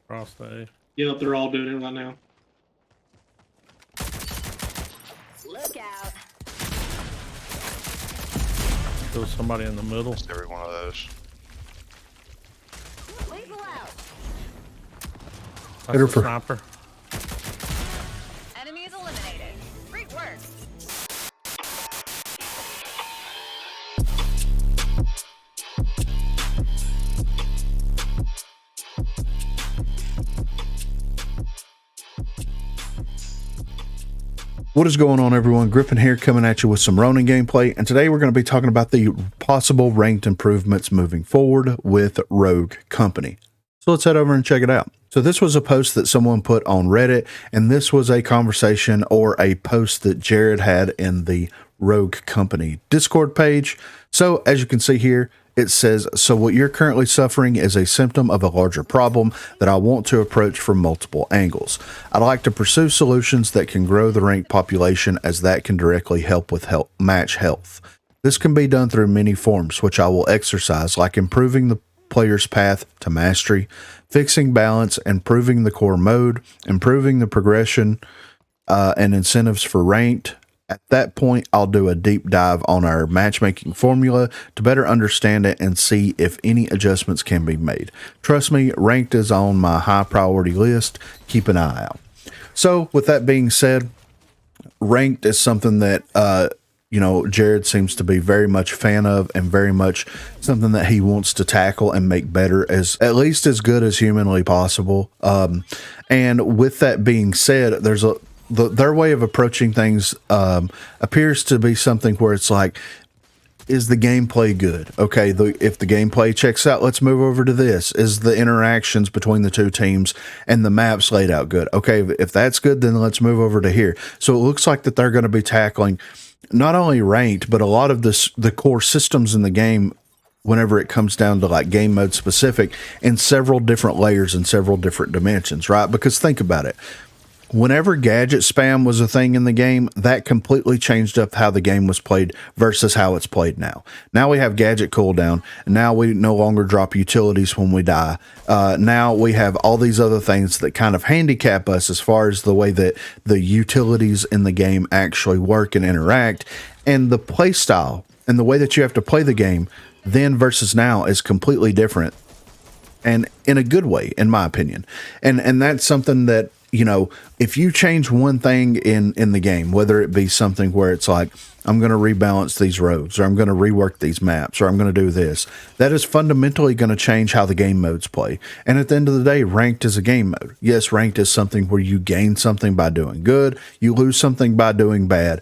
Cross the A. Yep, they're all doing it right now. Look out. There's somebody in the middle. Missed every one of those. Lethal out. That's the sniper. Enemies eliminated. Great work. What is going on, everyone? Griffin here, coming at you with some Ronin gameplay, and today we're going to be talking about the possible ranked improvements moving forward with Rogue Company. So let's head over and check it out. So this was a post that someone put on Reddit, and this was a conversation or a post that Jared had in the Rogue Company Discord page. So as you can see here, it says, so what you're currently suffering is a symptom of a larger problem that I want to approach from multiple angles. I'd like to pursue solutions that can grow the ranked population, as that can directly help with match health. This can be done through many forms, which I will exercise, like improving the player's path to mastery, fixing balance, improving the core mode, improving the progression and incentives for ranked. At that point, I'll do a deep dive on our matchmaking formula to better understand it and see if any adjustments can be made. Trust me, ranked is on my high priority list. Keep an eye out. So with that being said, ranked is something that, Jared seems to be very much a fan of, and very much something that he wants to tackle and make better, as at least as good as humanly possible. And with that being said, their way of approaching things appears to be something where it's like, is the gameplay good? Okay, if the gameplay checks out, let's move over to this. Is the interactions between the two teams and the maps laid out good? Okay, if that's good, then let's move over to here. So it looks like that they're going to be tackling not only ranked, but a lot of the core systems in the game whenever it comes down to like game mode specific, in several different layers and several different dimensions, right? Because think about it. Whenever gadget spam was a thing in the game, that completely changed up how the game was played versus how it's played now. Now we have gadget cooldown, and now we no longer drop utilities when we die. Now we have all these other things that kind of handicap us as far as the way that the utilities in the game actually work and interact. And the play style and the way that you have to play the game then versus now is completely different. And in a good way, in my opinion. And that's something that, if you change one thing in the game, whether it be something where it's like, I'm going to rebalance these roads, or I'm going to rework these maps, or I'm going to do this, that is fundamentally going to change how the game modes play. And at the end of the day, ranked is a game mode. Yes, ranked is something where you gain something by doing good, you lose something by doing bad,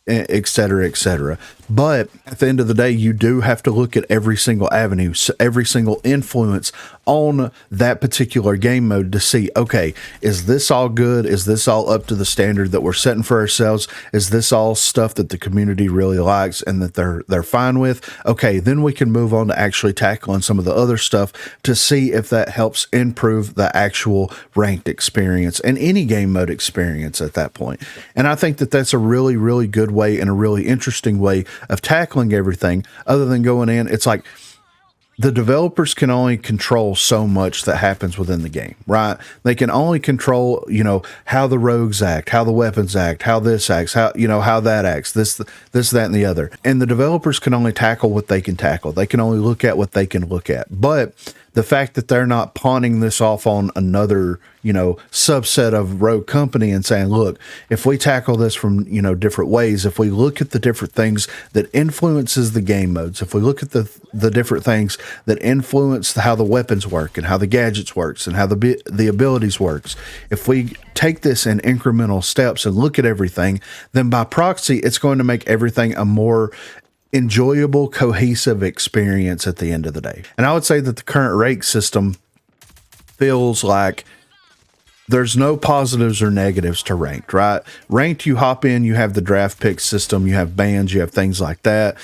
etc., etc. But at the end of the day, you do have to look at every single avenue, every single influence on that particular game mode to see, okay, is this all good? Is this all up to the standard that we're setting for ourselves? Is this all stuff that the community really likes and that they're fine with? Okay, then we can move on to actually tackling some of the other stuff to see if that helps improve the actual ranked experience and any game mode experience at that point. And I think that that's a really, really good way and a really interesting way of tackling everything, other than going in. It's like the developers can only control so much that happens within the game, right? They can only control, how the rogues act, how the weapons act, how this acts, how that acts, this, that, and the other. And the developers can only tackle what they can tackle. They can only look at what they can look at. But the fact that they're not pawning this off on another, subset of Rogue Company and saying, look, if we tackle this from, different ways, if we look at the different things that influences the game modes, if we look at the different things that influence how the weapons work and how the gadgets works and how the abilities works, if we take this in incremental steps and look at everything, then by proxy, it's going to make everything a more enjoyable, cohesive experience at the end of the day. And I would say that the current rank system feels like there's no positives or negatives to ranked, right? Ranked, you hop in, you have the draft pick system, you have bans, you have things like that.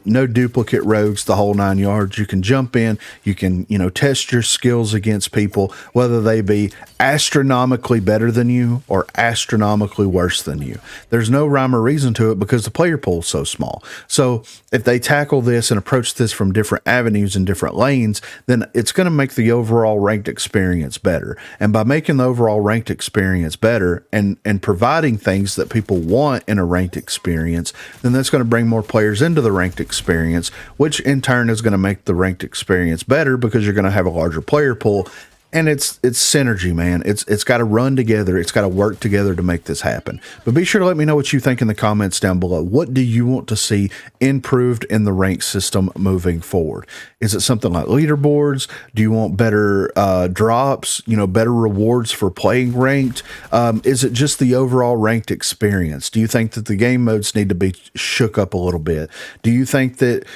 No duplicate rogues, the whole 9 yards. You can jump in, you can, test your skills against people, whether they be astronomically better than you or astronomically worse than you. There's no rhyme or reason to it because the player pool is so small. So if they tackle this and approach this from different avenues and different lanes, then it's going to make the overall ranked experience better. And by making the overall ranked experience better and providing things that people want in a ranked experience, then that's going to bring more players into the ranked experience, which in turn is going to make the ranked experience better because you're going to have a larger player pool. And it's synergy, man. It's got to run together. It's got to work together to make this happen. But be sure to let me know what you think in the comments down below. What do you want to see improved in the rank system moving forward? Is it something like leaderboards? Do you want better drops? Better rewards for playing ranked? Is it just the overall ranked experience? Do you think that the game modes need to be shook up a little bit? Do you think that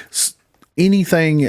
anything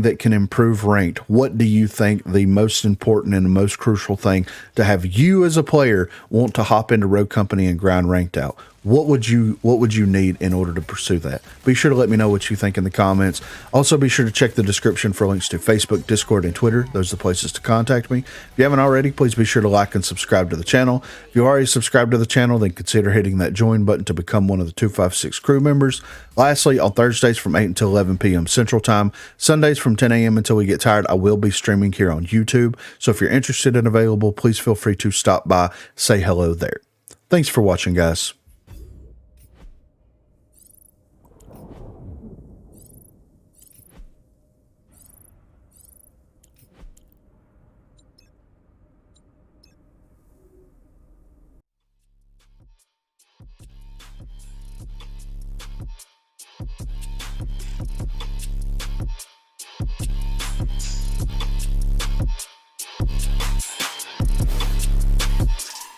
that can improve ranked, what do you think the most important and the most crucial thing to have you as a player want to hop into Rogue Company and grind ranked out? What would you need in order to pursue that? Be sure to let me know what you think in the comments. Also, be sure to check the description for links to Facebook, Discord, and Twitter. Those are the places to contact me. If you haven't already, please be sure to like and subscribe to the channel. If you already subscribed to the channel, then consider hitting that join button to become one of the 256 crew members. Lastly, on Thursdays from 8 until 11 p.m. Central Time, Sundays from 10 a.m. until we get tired, I will be streaming here on YouTube. So if you're interested and available, please feel free to stop by, say hello there. Thanks for watching, guys.